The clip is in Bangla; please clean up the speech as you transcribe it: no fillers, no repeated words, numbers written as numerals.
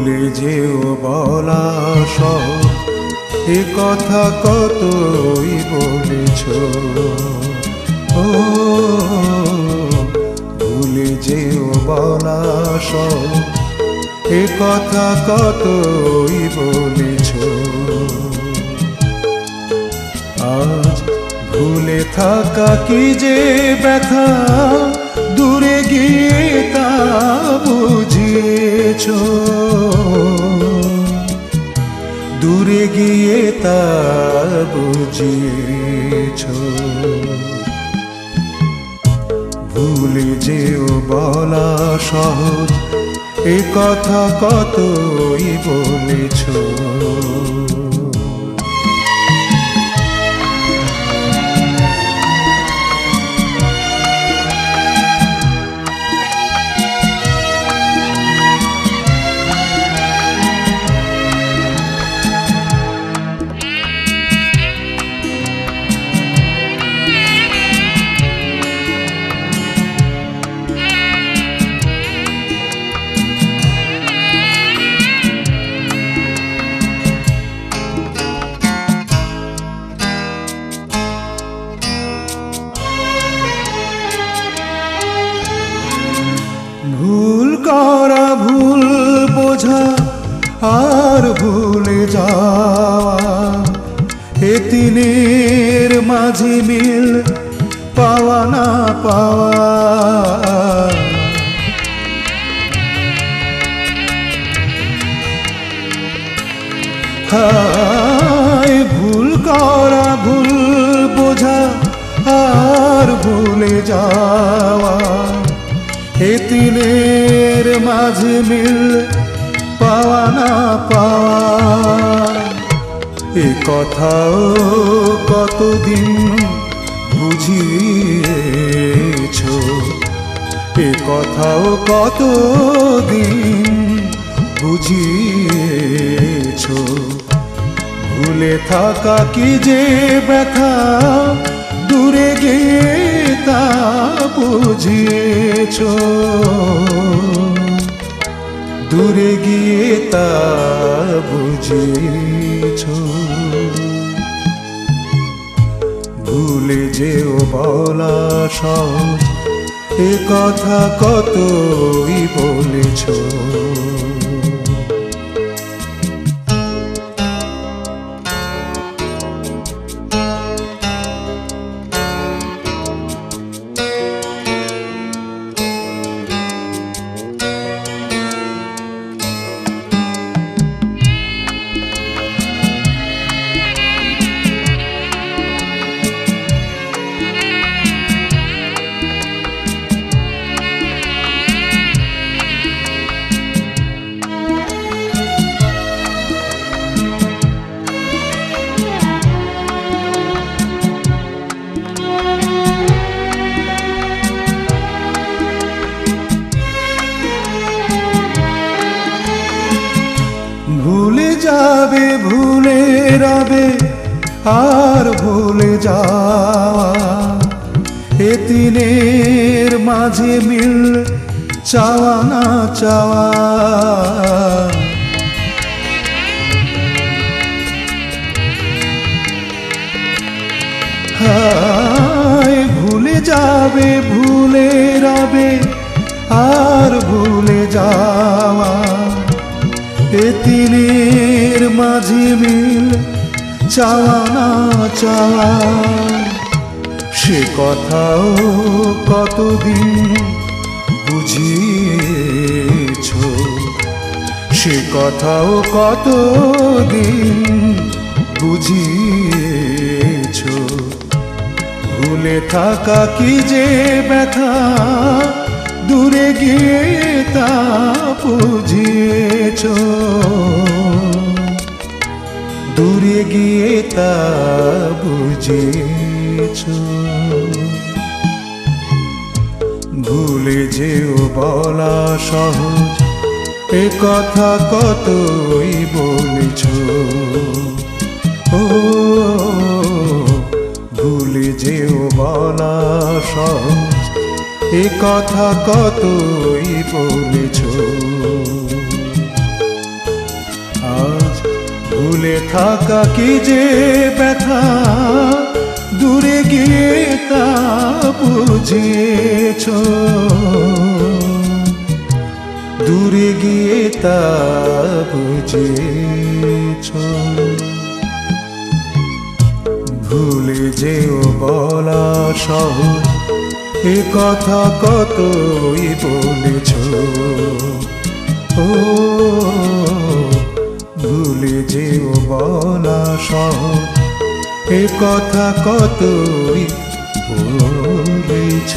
ভুলে যেও বলা সহজ, এ কথা কতই বলেছ। ও ভুলে যেও বলা সহজ, এ কথা কতই বলেছ। আজ ভুলে থাকা কি যে ব্যথা, দূরে গিয়ে তা বুঝিয়েছ। দূরে গিয়ে তা বুঝিয়েছ। ভুলে যেও বলা সহজ, এ কথা কতই বলেছ। ভুল করা, ভুল বোঝা, আর ভুলে যাওয়া, এ তিনের মাঝে মিল পাওয়া না পাওয়া। হায় ভুল করা, ভুল বোঝা, আর ভুলে যাওয়া, এ তিনের মাঝে মিল পাওয়া না পাওয়া। এ কথাও কতদিন বুঝিয়েছ, এ কথাও কতদিন বুঝিয়েছ। ভুলে থাকা কি যে ব্যথা, দূরে গিয়ে তা বুঝিয়েছ। দূরে গিয়ে তা বুঝিয়েছ। ভুলে যেও বলা সহজ, এ কথা কতই বলেছ। ভুলে যাবে, ভুলে রবে, আর ভুলে যাওয়া, এ তিনের মাঝে মিল চাওয়া না চাওয়া। হায় ভুলে যাবে, ভুলে রবে, আর ভুলে যাওয়া, এ তিনের মাঝে মিল চাওয়া না চাওয়া। সে কথাও কতদিন বুঝিয়েছ, সে কথাও কতদিন বুঝিয়েছ। ভুলে থাকা কি যে ব্যথা, দূরে গিয়ে তা বুঝিয়েছ। দূরে গিয়ে তা বুঝিয়েছ। ভুলে যেও বলা সহজ, এ কথা কতই বলেছ। ও ভুলে যেও বলা সহজ, এ কথা কতই বলেছ। ভুলে থাকা কি যে ব্যথা, দূরে গিয়ে তা বুঝেছ, দূরে গিয়ে তা বুঝেছ। ভুলে যেও বলা সহজ, এ কথা কতই বলেছ। ও ভুলে যেও বলা সহজ, এ কথা কতই বলেছ।